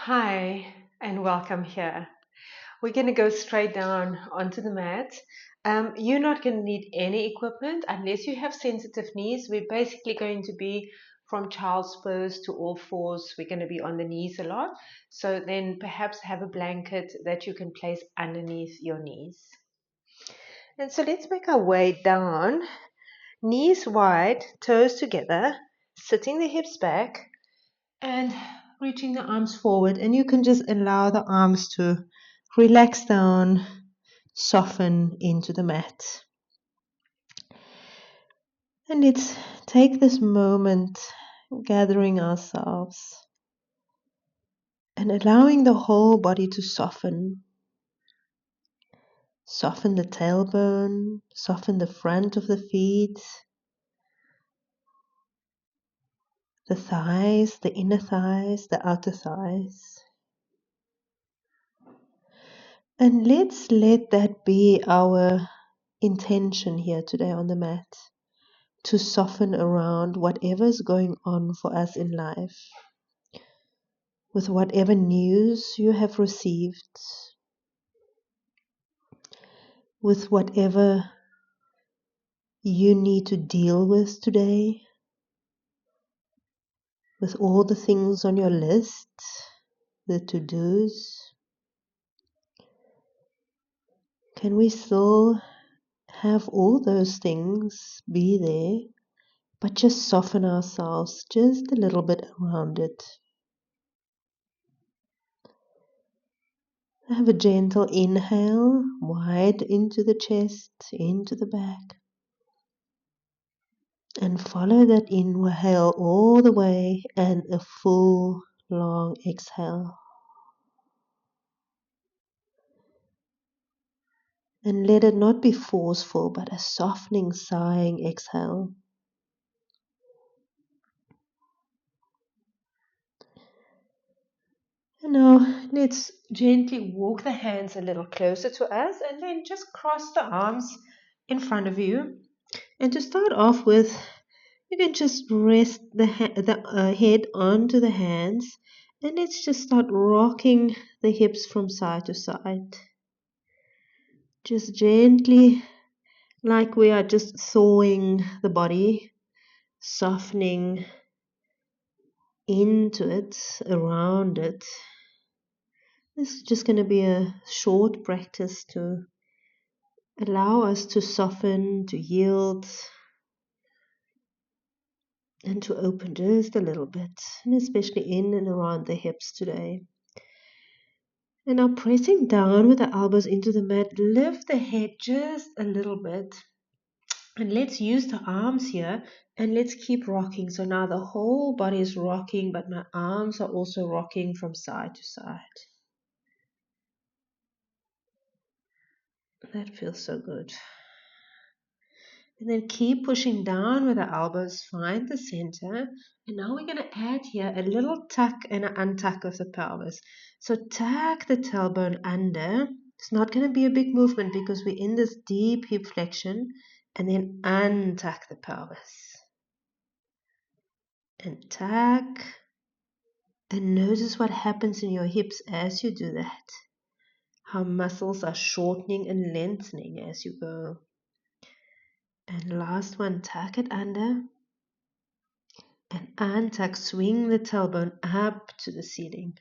Hi, and welcome here. We're going to go straight down onto the mat. You're not going to need any equipment unless you have sensitive knees. We're basically going to be from child's pose to all fours. We're going to be on the knees a lot. So then perhaps have a blanket that you can place underneath your knees. And so let's make our way down, knees wide, toes together, sitting the hips back, and reaching the arms forward. And you can just allow the arms to relax down, soften into the mat. And let's take this moment gathering ourselves and allowing the whole body to soften. Soften the tailbone, soften the front of the feet, the thighs, the inner thighs, the outer thighs. And let's let that be our intention here today on the mat, to soften around whatever's going on for us in life, with whatever news you have received, with whatever you need to deal with today, with all the things on your list, the to-dos. Can we still have all those things be there, but just soften ourselves just a little bit around it? Have a gentle inhale, wide into the chest, into the back. And follow that inhale all the way and a full long exhale. And let it not be forceful, but a softening, sighing exhale. And now let's gently walk the hands a little closer to us and then just cross the arms in front of you. And to start off with, you can just rest the head onto the hands, and let's just start rocking the hips from side to side. Just gently, like we are just thawing the body, softening into it, around it. This is just going to be a short practice to allow us to soften, to yield, and to open just a little bit, and especially in and around the hips today. And now pressing down with the elbows into the mat, lift the head just a little bit. And let's use the arms here and let's keep rocking. So now the whole body is rocking, but my arms are also rocking from side to side. That feels so good. And then keep pushing down with the elbows, find the center. And now we're going to add here a little tuck and an untuck of the pelvis. So tuck the tailbone under. It's not going to be a big movement because we're in this deep hip flexion. And then untuck the pelvis. And tuck. And notice what happens in your hips as you do that. How muscles are shortening and lengthening as you go. And last one, tuck it under. And untuck, swing the tailbone up to the ceiling.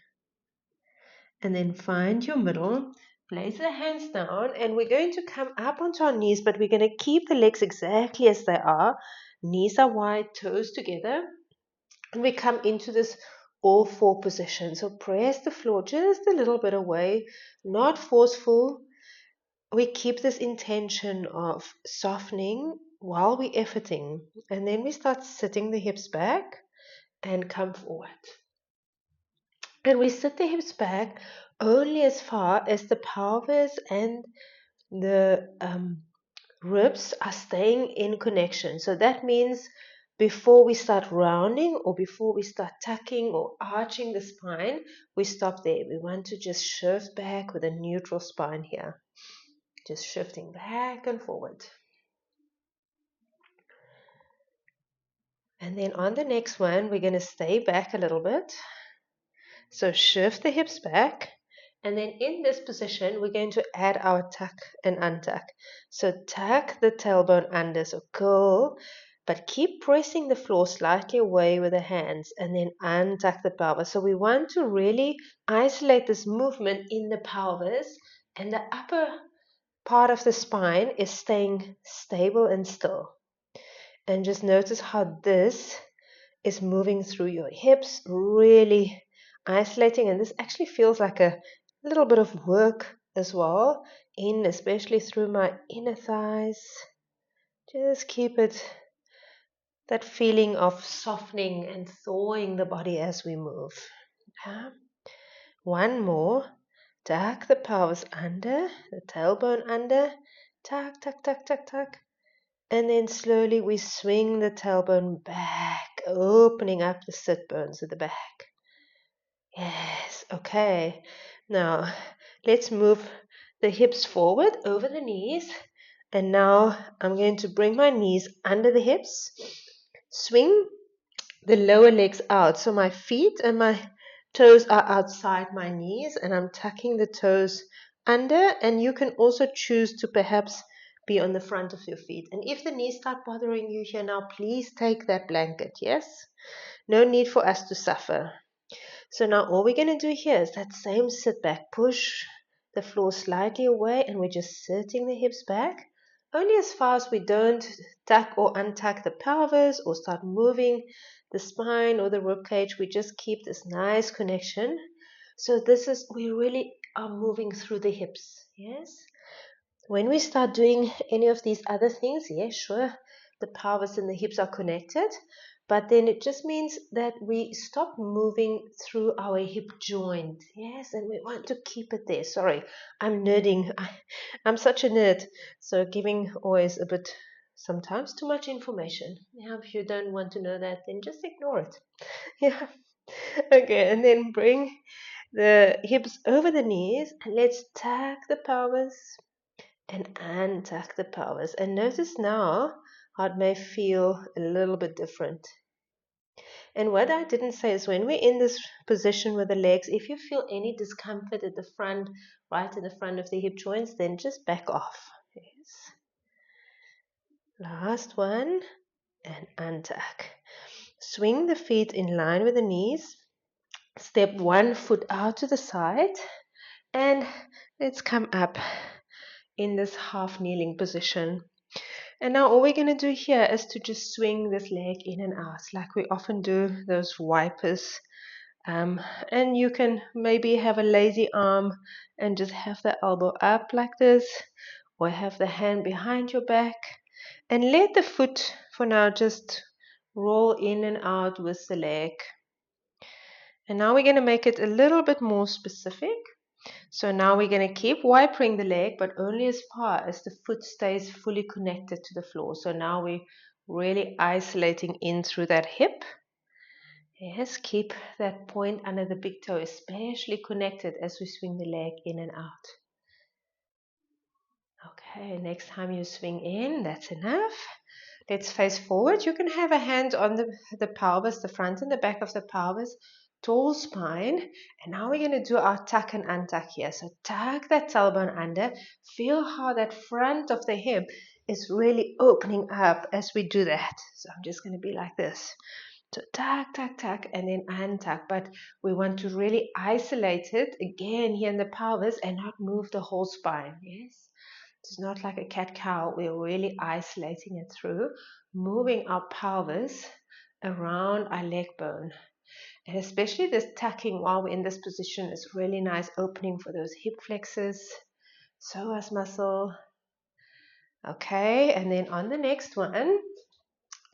And then find your middle, place the hands down, and we're going to come up onto our knees, but we're going to keep the legs exactly as they are. Knees are wide, toes together. And we come into this all four position. So press the floor just a little bit away, not forceful. We keep this intention of softening while we're efforting. And then we start sitting the hips back and come forward. And we sit the hips back only as far as the pelvis and the ribs are staying in connection. So that means before we start rounding or before we start tucking or arching the spine, we stop there. We want to just shift back with a neutral spine here. Just shifting back and forward. And then on the next one, we're going to stay back a little bit. So shift the hips back. And then in this position, we're going to add our tuck and untuck. So tuck the tailbone under, so curl, but keep pressing the floor slightly away with the hands, and then untuck the pelvis. So we want to really isolate this movement in the pelvis, and the upper part of the spine is staying stable and still. And just notice how this is moving through your hips, really isolating. And this actually feels like a little bit of work as well, especially through my inner thighs. Just keep it, that feeling of softening and thawing the body as we move. Yeah. One more. Tuck the pelvis under, the tailbone under. Tuck, tuck, tuck, tuck, tuck. And then slowly we swing the tailbone back, opening up the sit bones at the back. Yes, okay. Now let's move the hips forward over the knees. And now I'm going to bring my knees under the hips, swing the lower legs out. So my feet and my toes are outside my knees, and I'm tucking the toes under. And you can also choose to perhaps be on the front of your feet. And if the knees start bothering you here now, please take that blanket, yes? No need for us to suffer. So now all we're going to do here is that same sit back, push the floor slightly away, and we're just sitting the hips back, only as far as we don't tuck or untuck the pelvis or start moving the spine or the rib cage. We just keep this nice connection. So we really are moving through the hips, yes? When we start doing any of these other things, yes, sure, the pelvis and the hips are connected, but then it just means that we stop moving through our hip joint, yes, and we want to keep it there. Sorry, I'm nerding. I'm such a nerd, so giving always a bit, sometimes too much information. Yeah, if you don't want to know that, then just ignore it. Yeah. Okay, and then bring the hips over the knees, and let's tuck the pelvis and untuck the pelvis. And notice now how it may feel a little bit different. And what I didn't say is when we're in this position with the legs, if you feel any discomfort at the front, right in the front of the hip joints, then just back off. Yes. Last one, and untuck. Swing the feet in line with the knees. Step one foot out to the side, and let's come up in this half kneeling position. And now all we're going to do here is to just swing this leg in and out like we often do those wipers. And you can maybe have a lazy arm and just have the elbow up like this, or have the hand behind your back, and let the foot for now just roll in and out with the leg. And now we're going to make it a little bit more specific. So now we're going to keep wipering the leg, but only as far as the foot stays fully connected to the floor. So now we're really isolating in through that hip. Yes, keep that point under the big toe especially connected as we swing the leg in and out. Okay, next time you swing in, that's enough. Let's face forward. You can have a hand on the pelvis, the front and the back of the pelvis, tall spine. And now we're going to do our tuck and untuck here. So tuck that tailbone under. Feel how that front of the hip is really opening up as we do that. So I'm just going to be like this. So tuck, tuck, tuck, and then untuck. But we want to really isolate it again here in the pelvis and not move the whole spine. Yes. It's not like a cat-cow. We're really isolating it through, moving our pelvis around our leg bone. And especially this tucking while we're in this position is really nice opening for those hip flexors, psoas muscle. Okay, and then on the next one,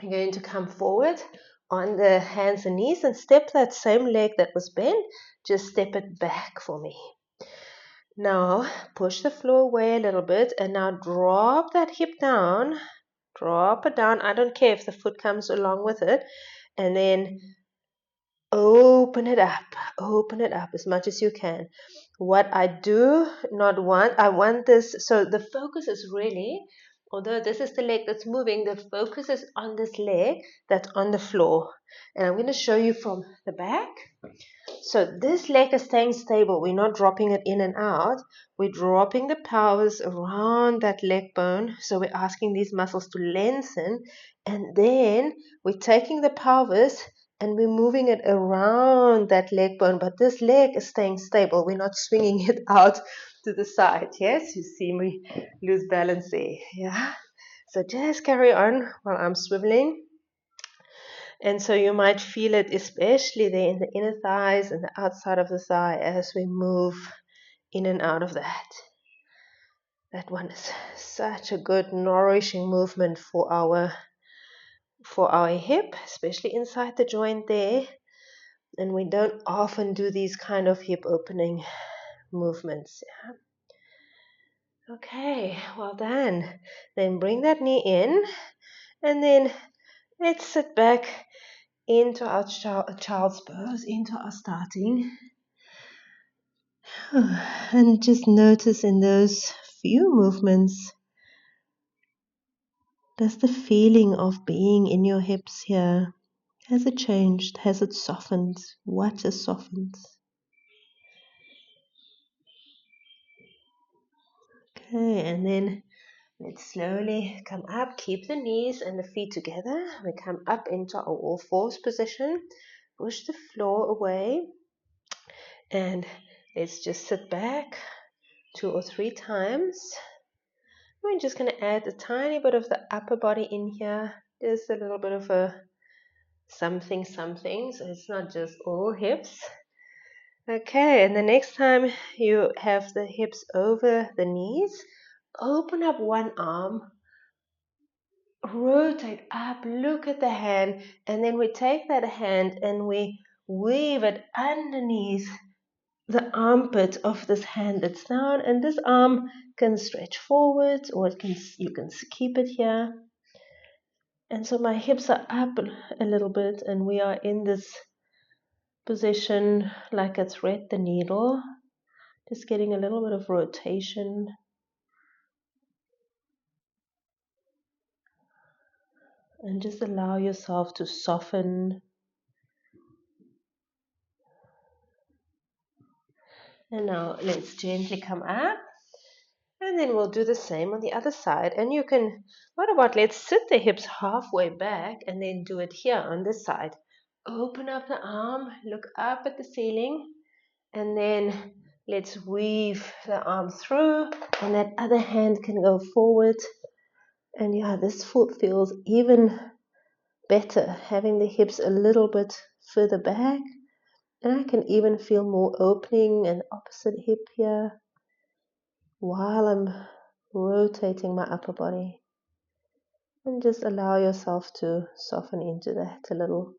I'm going to come forward on the hands and knees and step that same leg that was bent, just step it back for me. Now push the floor away a little bit and now drop that hip down. Drop it down. I don't care if the foot comes along with it. And then open it up. Open it up as much as you can. What I do not want, I want this. So the focus is really, although this is the leg that's moving, the focus is on this leg that's on the floor. And I'm going to show you from the back. So this leg is staying stable. We're not dropping it in and out. We're dropping the pelvis around that leg bone. So we're asking these muscles to lengthen. And then we're taking the pelvis and we're moving it around that leg bone. But this leg is staying stable. We're not swinging it out to the side. Yes, you see me lose balance there. Yeah. So just carry on while I'm swiveling. And so you might feel it especially there in the inner thighs and the outside of the thigh as we move in and out of that. That one is such a good nourishing movement for our hip, especially inside the joint there. And we don't often do these kind of hip opening movements. Yeah? Okay, well done. Then bring that knee in and then let's sit back into our child's pose, into our starting. And just notice in those few movements, does the feeling of being in your hips here, has it changed? Has it softened? What has softened? Okay, and then let's slowly come up. Keep the knees and the feet together. We come up into our all fours position. Push the floor away. And let's just sit back 2 or 3 times. We're just going to add a tiny bit of the upper body in here. Just a little bit of a something, so it's not just all hips. Okay, and the next time you have the hips over the knees, open up one arm, rotate up, look at the hand, and then we take that hand and we weave it underneath the armpit of this hand that's down, and this arm can stretch forward or you can keep it here. And so my hips are up a little bit and we are in this position like a thread the needle, just getting a little bit of rotation. And just allow yourself to soften. And now let's gently come up. And then we'll do the same on the other side. And you can, what about let's sit the hips halfway back and then do it here on this side. Open up the arm, look up at the ceiling, and then let's weave the arm through, and that other hand can go forward. And yeah, this foot feels even better, having the hips a little bit further back. And I can even feel more opening and opposite hip here while I'm rotating my upper body. And just allow yourself to soften into that a little.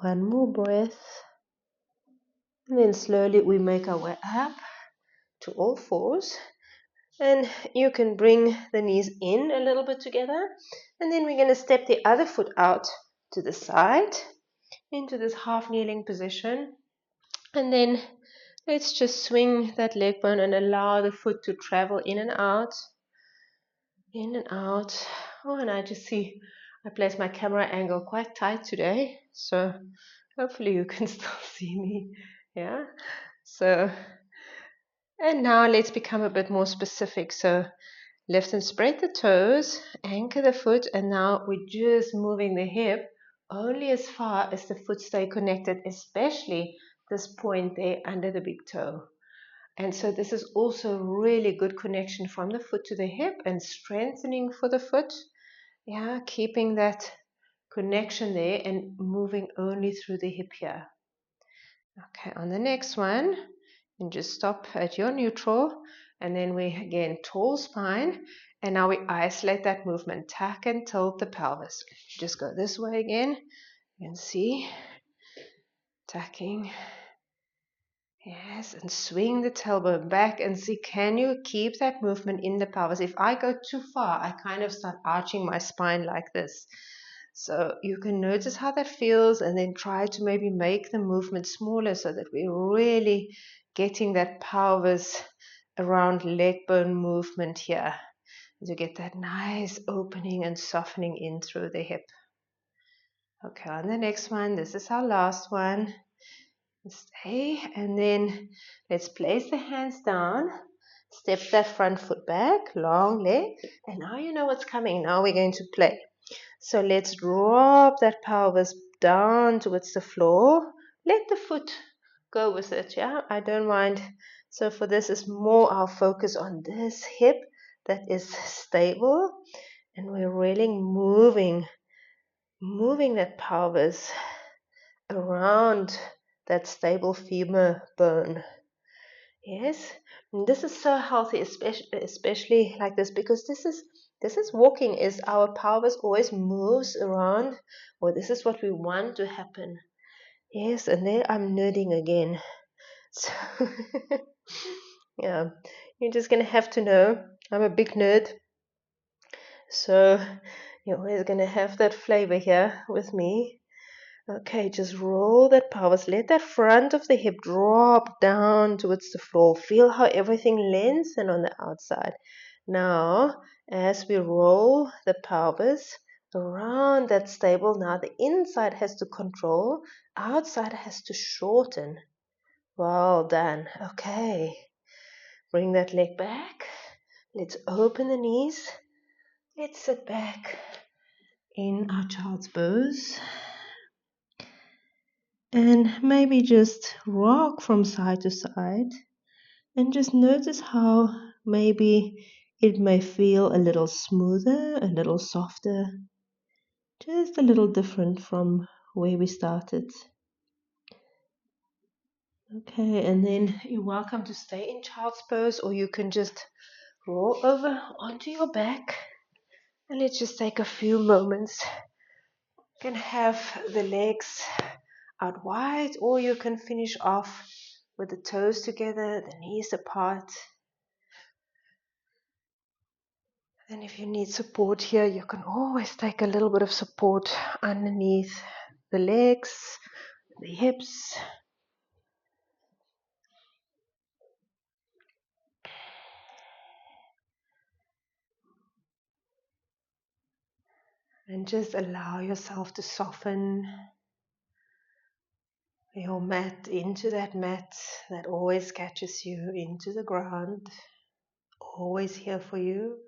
One more breath. And then slowly we make our way up to all fours. And you can bring the knees in a little bit together. And then we're going to step the other foot out to the side into this half kneeling position. And then let's just swing that leg bone and allow the foot to travel in and out. In and out. Oh, and I just see I place my camera angle quite tight today. So hopefully you can still see me. Yeah. So, and now let's become a bit more specific. So lift and spread the toes, anchor the foot, and now we're just moving the hip only as far as the foot stay connected, especially this point there under the big toe. And so this is also really good connection from the foot to the hip and strengthening for the foot. Yeah, keeping that connection there and moving only through the hip here. Okay, on the next one, and just stop at your neutral, and then we again tall spine, and now we isolate that movement, tuck and tilt the pelvis. Just go this way again, you can see, tucking, yes, and swing the tailbone back and see, can you keep that movement in the pelvis? If I go too far, I kind of start arching my spine like this. So you can notice how that feels and then try to maybe make the movement smaller so that we're really getting that pelvis around leg bone movement here. to get that nice opening and softening in through the hip. Okay, on the next one, this is our last one. Stay, and then let's place the hands down. Step that front foot back, long leg, and now you know what's coming. Now we're going to play. So let's drop that pelvis down towards the floor. Let the foot go with it, yeah? I don't mind. So for this is more our focus on this hip that is stable, and we're really moving that pelvis around that stable femur bone. Yes, and this is so healthy, especially like this, because this is walking. Is our pelvis always moves around, or this is what we want to happen. Yes, and there I'm nerding again. So yeah, you're just gonna have to know I'm a big nerd, so you're always gonna have that flavor here with me. Okay, just roll that pelvis. Let that front of the hip drop down towards the floor. Feel how everything lengthens on the outside. Now, as we roll the pelvis around that stable, now the inside has to control, outside has to shorten. Well done. Okay, bring that leg back. Let's open the knees. Let's sit back in our child's pose. And maybe just rock from side to side and just notice how maybe it may feel a little smoother, a little softer, just a little different from where we started. Okay, and then you're welcome to stay in child's pose, or you can just roll over onto your back. And let's just take a few moments. You can have the legs out wide, or you can finish off with the toes together, the knees apart. And if you need support here, you can always take a little bit of support underneath the legs, the hips. And just allow yourself to soften your mat into that mat that always catches you into the ground, always here for you.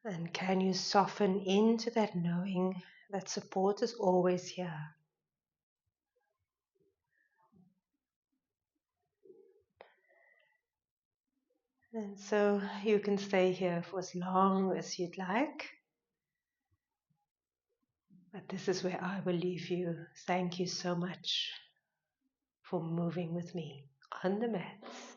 And can you soften into that knowing that support is always here? And so you can stay here for as long as you'd like. But this is where I will leave you. Thank you so much for moving with me on the mats.